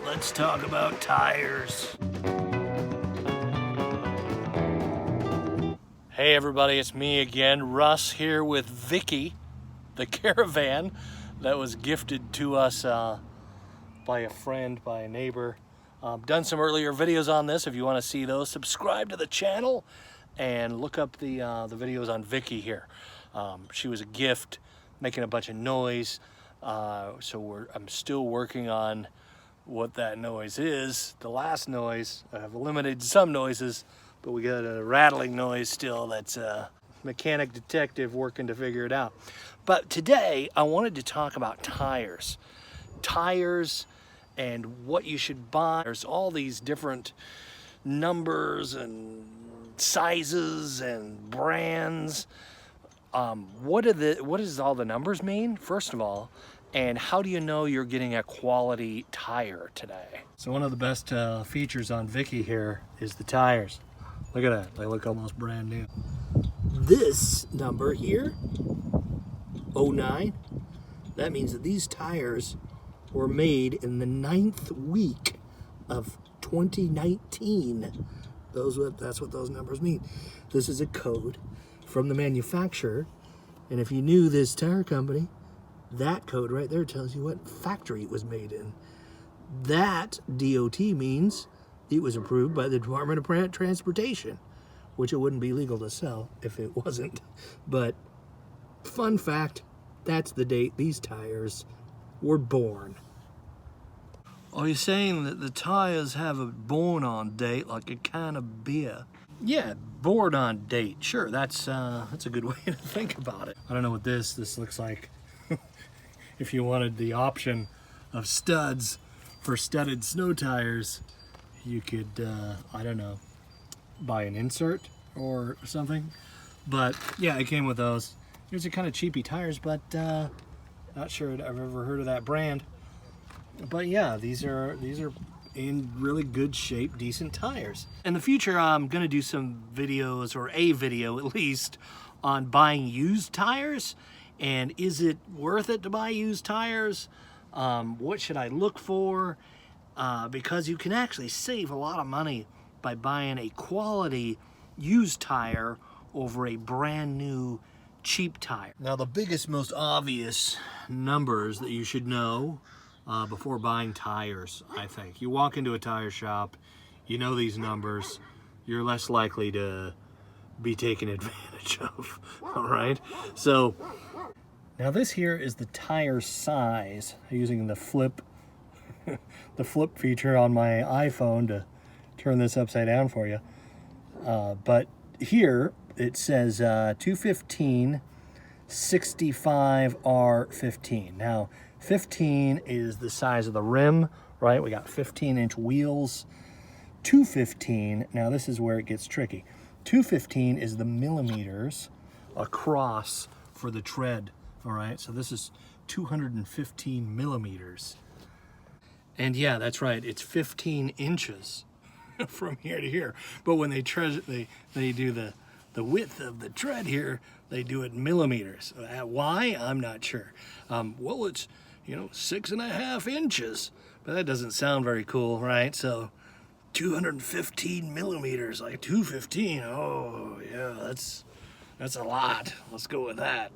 let's talk about tires. Hey everybody, it's me again, Russ, here with Vicky, the caravan that was gifted to us by a friend, by a neighbor. Done some earlier videos on this. If you want to see those, subscribe to the channel and look up the videos on Vicky here. She was a gift, making a bunch of noise. So I'm still working on what that noise is. The last noise, I've eliminated some noises, but we got a rattling noise still. That's a mechanic detective working to figure it out. But today I wanted to talk about tires. Tires and what you should buy. There's all these different numbers and sizes and brands. What does all the numbers mean, first of all, and how do you know you're getting a quality tire today? So one of the best features on Vicky here is the tires. Look at that, they look almost brand new. This number here, 09, that means that these tires were made in the 9th week of 2019. That's what those numbers mean. This is a code from the manufacturer, and if you knew this tire company, that code right there tells you what factory it was made in. That DOT means it was approved by the Department of Transportation, which it wouldn't be legal to sell if it wasn't. But fun fact, that's the date these tires were born. Are you saying that the tires have a born on date like a can of beer? Yeah, born on date. Sure, that's a good way to think about it. I don't know what this looks like. If you wanted the option of studs for studded snow tires, you could, I don't know, buy an insert or something. But yeah, it came with those. These are kind of cheapy tires, but not sure I've ever heard of that brand. But yeah, these are in really good shape, decent tires. In the future, I'm gonna do some videos, or a video at least, on buying used tires. And is it worth it to buy used tires? What should I look for? Because you can actually save a lot of money by buying a quality used tire over a brand new cheap tire. Now the biggest, most obvious numbers that you should know before buying tires, I think. You walk into a tire shop, you know these numbers, you're less likely to be taken advantage of, all right? So, now this here is the tire size, using the flip feature on my iPhone to turn this upside down for you. But here it says 215 65R15. Now 15 is the size of the rim, right? We got 15-inch wheels. 215, now this is where it gets tricky. 215 is the millimeters across for the tread. All right, so this is 215 millimeters. And yeah, that's right, it's 15 inches from here to here. But when they do the width of the tread here, they do it in millimeters. Why? I'm not sure. Well, it's, 6.5 inches, but that doesn't sound very cool, right? So 215 millimeters, like 215, oh yeah, that's a lot. Let's go with that.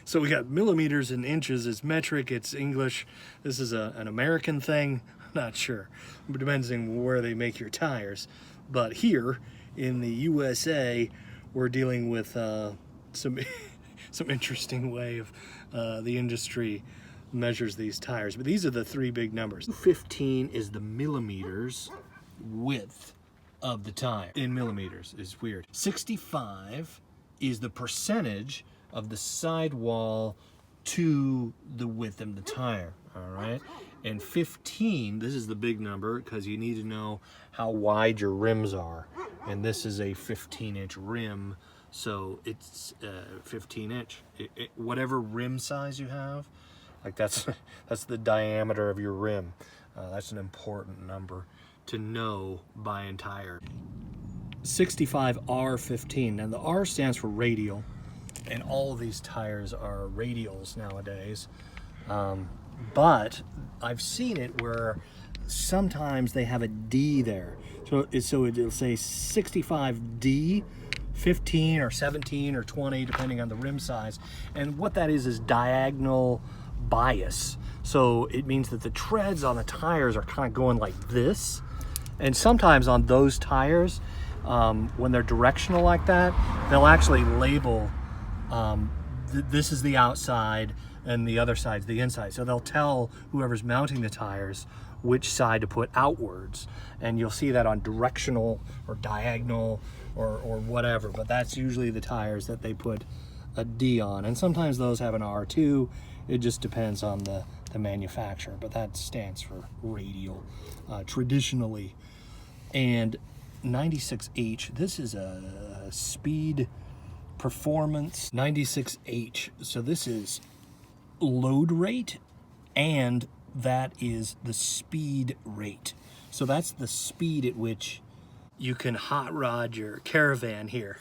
So we got millimeters and inches. It's metric, it's English. This is an American thing, not sure. It depends on where they make your tires. But here in the USA, we're dealing with some interesting way of the industry measures these tires. But these are the three big numbers. 15 is the millimeters width of the tire. In millimeters is weird. 65 is the percentage of the sidewall to the width of the tire, all right? And 15, this is the big number because you need to know how wide your rims are. And this is a 15-inch rim, so it's 15-inch. Whatever rim size you have, like that's the diameter of your rim. That's an important number to know buying tires. 65R15. Now the R stands for radial, and all of these tires are radials nowadays. But I've seen it where sometimes they have a D there. So it'll say 65D, 15 or 17 or 20, depending on the rim size. And what that is diagonal bias. So it means that the treads on the tires are kind of going like this. And sometimes on those tires, when they're directional like that, they'll actually label this is the outside and the other side's the inside. So they'll tell whoever's mounting the tires which side to put outwards. And you'll see that on directional or diagonal or whatever, but that's usually the tires that they put a D on. And sometimes those have an R2. It just depends on the manufacturer, but that stands for radial traditionally. And 96H, this is a speed performance 96H. So this is load rate, and that is the speed rate. So that's the speed at which you can hot rod your caravan here.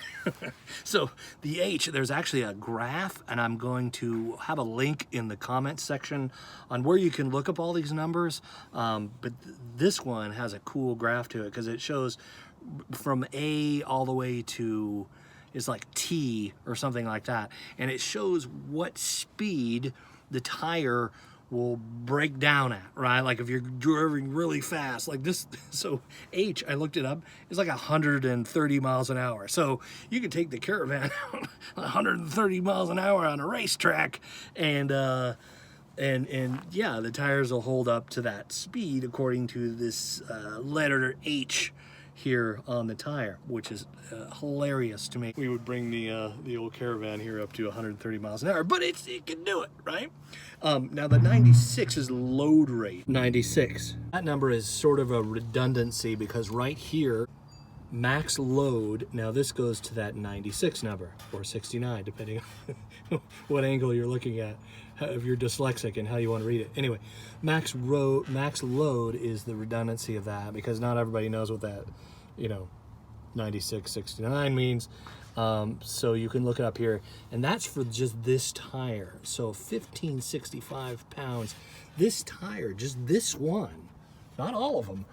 So the H, there's actually a graph, and I'm going to have a link in the comments section on where you can look up all these numbers. But this one has a cool graph to it because it shows from A all the way to, it's like T or something like that. And it shows what speed the tire will break down at, right? Like if you're driving really fast, like this. So H, I looked it up, is like 130 miles an hour. So you can take the caravan 130 miles an hour on a racetrack, and yeah, the tires will hold up to that speed according to this letter H here on the tire, which is hilarious to me. We would bring the old caravan here up to 130 miles an hour, but it can do it, right? Now the 96 is load rate. 96. That number is sort of a redundancy because right here, max load, now this goes to that 96 number, or 69, depending on what angle you're looking at, if you're dyslexic and how you want to read it. Anyway, max load is the redundancy of that, because not everybody knows what that, 96, 69 means. So you can look it up here, and that's for just this tire. So 1565 pounds. This tire, just this one, not all of them,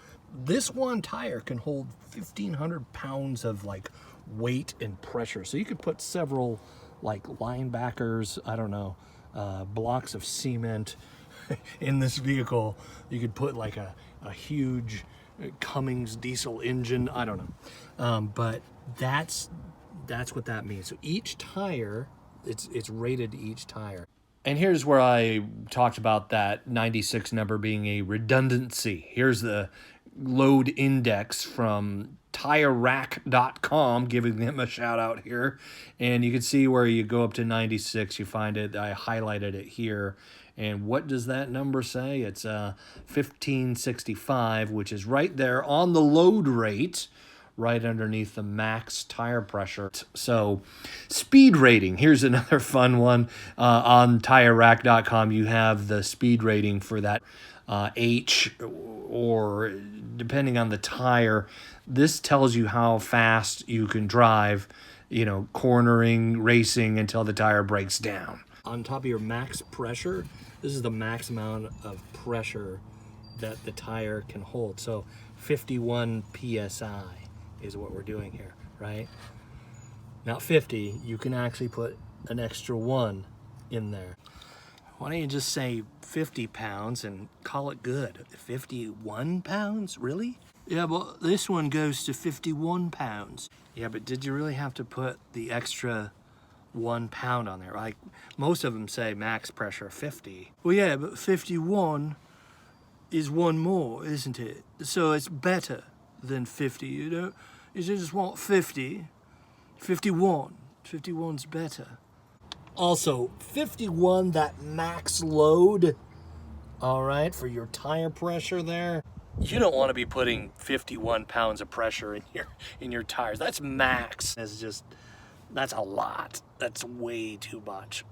this one tire can hold 1,500 pounds of like weight and pressure. So you could put several like linebackers, I don't know, blocks of cement in this vehicle. You could put like a huge Cummins diesel engine, I don't know. But that's what that means. So each tire, it's rated to each tire. And here's where I talked about that 96 number being a redundancy. Here's the load index from TireRack.com, giving them a shout out here. And you can see where you go up to 96, you find it. I highlighted it here. And what does that number say? It's 1565, which is right there on the load rate, right underneath the max tire pressure. So speed rating, here's another fun one. On TireRack.com, you have the speed rating for that H, or depending on the tire. This tells you how fast you can drive, cornering, racing until the tire breaks down. On top of your max pressure, this is the max amount of pressure that the tire can hold. So 51 PSI is what we're doing here, right? Not 50, you can actually put an extra 1 in there. Why don't you just say 50 pounds and call it good? 51 pounds, really? Yeah, well, this one goes to 51 pounds. Yeah, but did you really have to put the extra 1 pound on there? Like, most of them say max pressure 50. Well, yeah, but 51 is 1 more, isn't it? So it's better than 50, You just want 50. 51. 51's better. Also, 51, that max load, all right, for your tire pressure there. You don't want to be putting 51 pounds of pressure in your tires. That's max. That's a lot. That's way too much.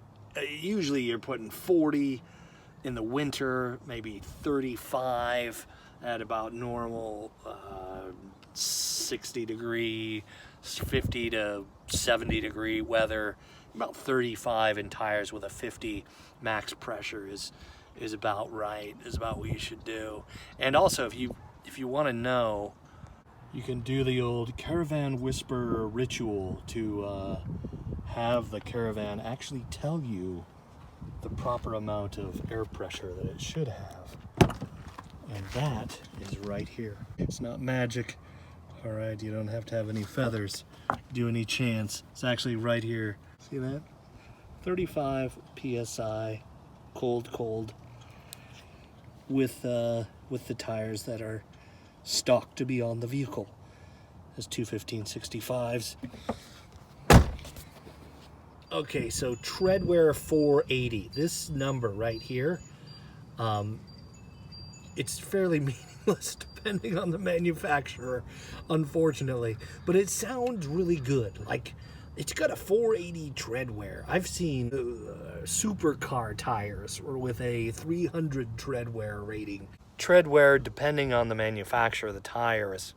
Usually you're putting 40 in the winter, maybe 35 at about normal 60 degree, 50 to 70 degree weather. About 35 in tires with a 50 max pressure is is about right, is about what you should do. And also, if you want to know, you can do the old caravan whisperer ritual to have the caravan actually tell you the proper amount of air pressure that it should have. And that is right here. It's not magic, all right? You don't have to have any feathers, do any chance. It's actually right here. See that? 35 PSI, cold, with the tires that are stock to be on the vehicle. There's 215/65s. Okay, so Treadwear 480. This number right here, it's fairly meaningless depending on the manufacturer, unfortunately. But it sounds really good. Like, it's got a 480 Treadwear. I've seen supercar tires with a 300 Treadwear rating. Treadwear, depending on the manufacturer, the tires,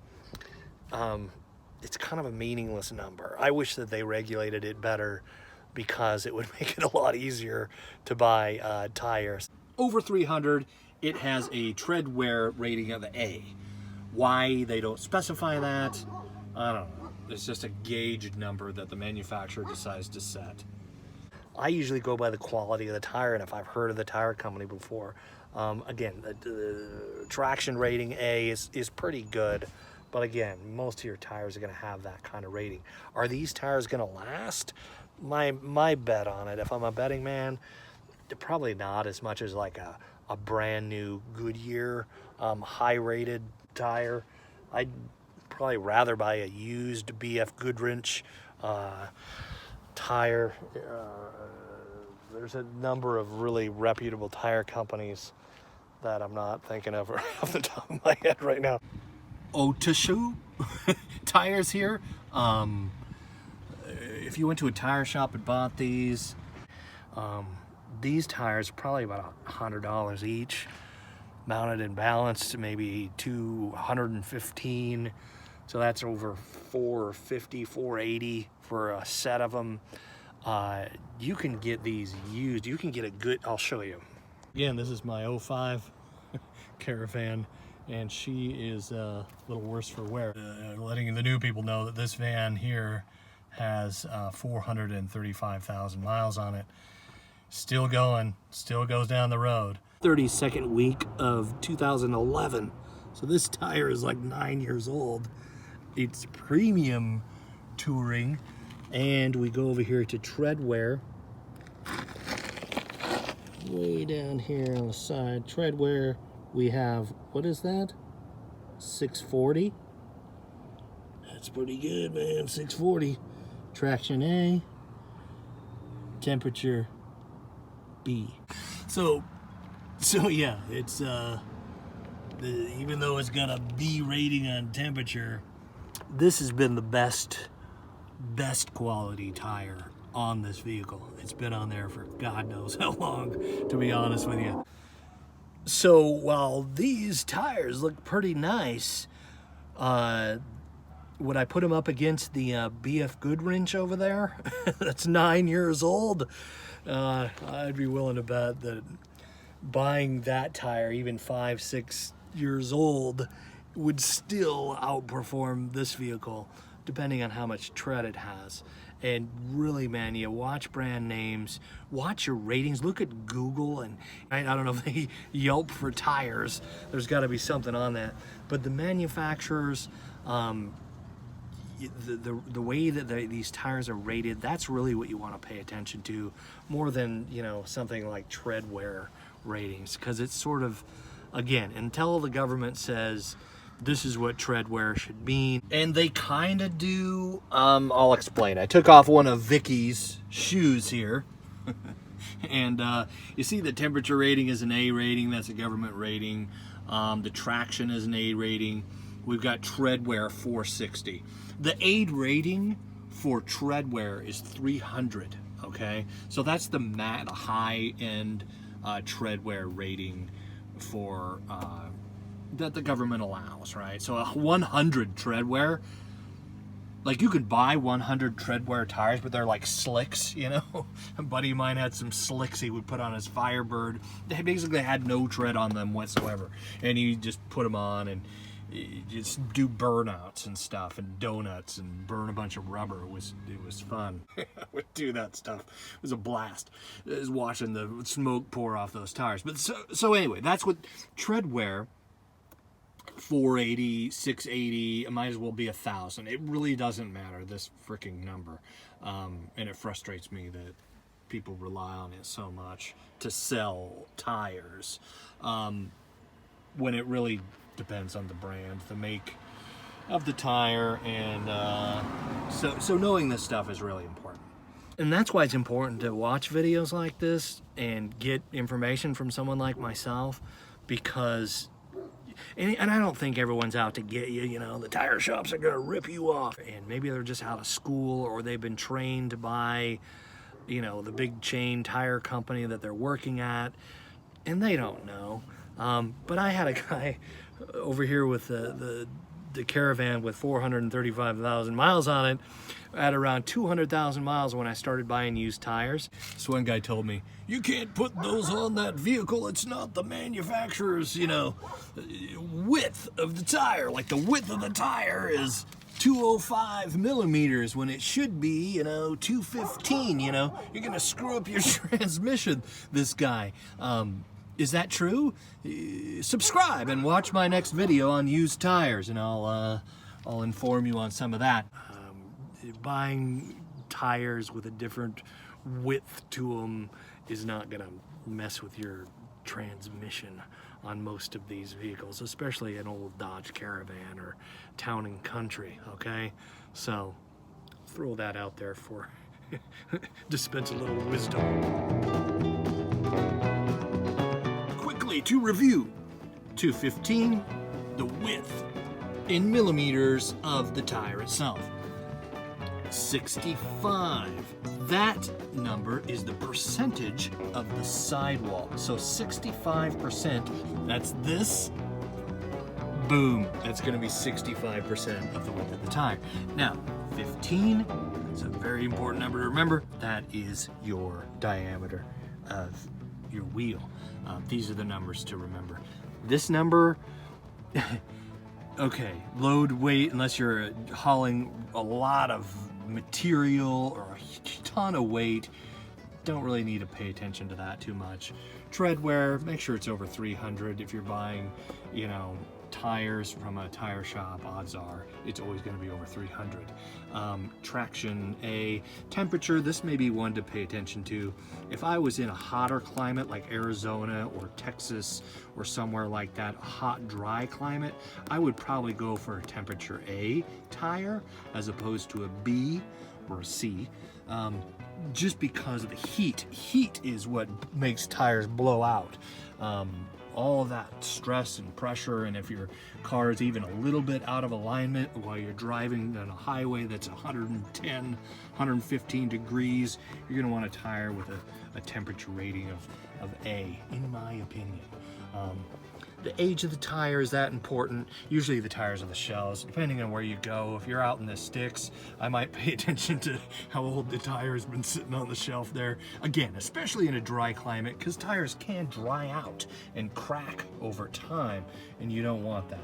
it's kind of a meaningless number. I wish that they regulated it better, because it would make it a lot easier to buy tires. Over 300, it has a Treadwear rating of A. Why they don't specify that, I don't know. It's just a gauge number that the manufacturer decides to set. I usually go by the quality of the tire, and if I've heard of the tire company before. Again, the traction rating A is pretty good, but again, most of your tires are gonna have that kind of rating. Are these tires gonna last? My bet on it, if I'm a betting man, probably not as much as like a brand new Goodyear high rated tire. I'd probably rather buy a used BF Goodwrench tire. There's a number of really reputable tire companies that I'm not thinking of off the top of my head right now. Otishu tires here. If you went to a tire shop and bought these tires are probably about $100 each, mounted and balanced, maybe 215. So that's over $450, $480 for a set of them. You can get these used. You can get a good, I'll show you. Again, this is my 05 Caravan, and she is a little worse for wear. Letting the new people know that this van here has 435,000 miles on it. Still going, still goes down the road. 32nd week of 2011. So this tire is like 9 years old. It's premium touring. And we go over here to Treadwear. Way down here on the side, Treadwear, we have, what is that? 640. That's pretty good, man, 640. Traction A, temperature B. So yeah, it's even though it's got a B rating on temperature, this has been the best quality tire on this vehicle. It's been on there for God knows how long, to be honest with you. So while these tires look pretty nice, would I put them up against the BF Goodwrench over there? That's 9 years old. I'd be willing to bet that buying that tire, even 5-6 years old, would still outperform this vehicle, depending on how much tread it has. And really, man, you watch brand names, watch your ratings, look at Google, and I don't know if they Yelp for tires. There's got to be something on that. But the manufacturers, the way that these tires are rated, that's really what you want to pay attention to, more than, you know, something like Treadwear ratings, because it's sort of, again, until the government says this is what Treadwear should mean, and they kind of do. I'll explain. I took off one of Vicky's shoes here, and you see the temperature rating is an A rating. That's a government rating. The traction is an A rating. We've got Treadwear 460. The A rating for Treadwear is 300. Okay, so that's the high-end Treadwear rating for that the government allows, right? So a 100 Treadwear, Like, you could buy 100 treadwear tires, but they're like slicks, you know? A buddy of mine had some slicks he would put on his Firebird. They basically had no tread on them whatsoever. And you just put them on and you just do burnouts and stuff and donuts and burn a bunch of rubber. It was fun. I would do that stuff. It was a blast. It was watching the smoke pour off those tires. But so anyway, that's what treadwear. 480, 680, it might as well be 1,000. It really doesn't matter, this freaking number. And it frustrates me that people rely on it so much to sell tires, when it really depends on the brand, the make of the tire, and so knowing this stuff is really important. And that's why it's important to watch videos like this and get information from someone like myself, because and I don't think everyone's out to get you, you know, the tire shops are gonna rip you off, and maybe they're just out of school, or they've been trained by, you know, the big chain tire company that they're working at, and they don't know. But I had a guy over here with the Caravan with 435,000 miles on it at around 200,000 miles when I started buying used tires. So one guy told me, you can't put those on that vehicle, it's not the manufacturer's, you know, width of the tire. Like, the width of the tire is 205 millimeters when it should be, you know, 215, you know. You're gonna screw up your transmission, this guy. Is that true? Subscribe and watch my next video on used tires, and I'll inform you on some of that. Buying tires with a different width to them is not gonna mess with your transmission on most of these vehicles, especially an old Dodge Caravan or Town and Country, okay? So throw that out there for dispense a little wisdom. Quickly to review, 215, the width in millimeters of the tire itself. 65, that number is the percentage of the sidewall. So 65%, that's this, boom, that's gonna be 65% of the width of the tire. Now, 15, it's a very important number to remember, that is your diameter of your wheel. These are the numbers to remember. This number, okay, load weight, unless you're hauling a lot of material or a ton of weight, don't really need to pay attention to that too much. Treadwear, make sure it's over 300. If you're buying, you know, tires from a tire shop, odds are it's always going to be over 300. Traction A, temperature, this may be one to pay attention to. If I was in a hotter climate like Arizona or Texas or somewhere like that, a hot, dry climate, I would probably go for a temperature A tire as opposed to a B or a C. Just because of the heat. Heat is what makes tires blow out. All of that stress and pressure, and if your car is even a little bit out of alignment while you're driving on a highway that's 110, 115 degrees, you're going to want a tire with a temperature rating of A, in my opinion. The age of the tire is that important. Usually the tires are the shells, depending on where you go. If you're out in the sticks, I might pay attention to how old the tire has been sitting on the shelf there. Again, especially in a dry climate, because tires can dry out and crack over time, and you don't want that.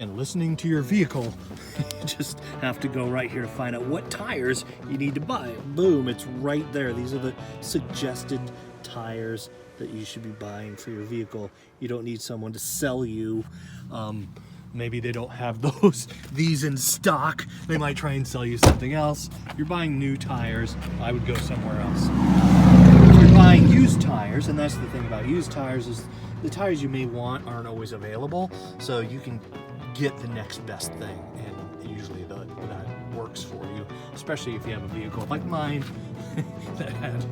And listening to your vehicle, you just have to go right here to find out what tires you need to buy. Boom, it's right there. These are the suggested tires that you should be buying for your vehicle. You don't need someone to sell you. Maybe they don't have these in stock. They might try and sell you something else. If you're buying new tires, I would go somewhere else. If you're buying used tires, and that's the thing about used tires, is the tires you may want aren't always available, so you can get the next best thing, and usually that works for you, especially if you have a vehicle like mine that had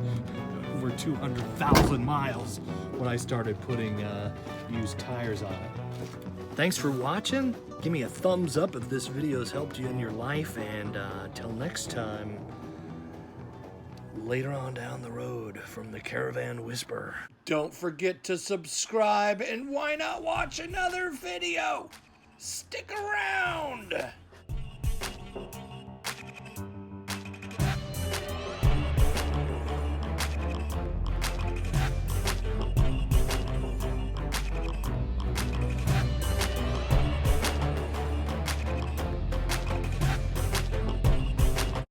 over 200,000 miles when I started putting used tires on it. Thanks for watching. Give me a thumbs up if this video has helped you in your life, and till next time, later on down the road from the Caravan Whisper. Don't forget to subscribe, and why not watch another video? Stick around!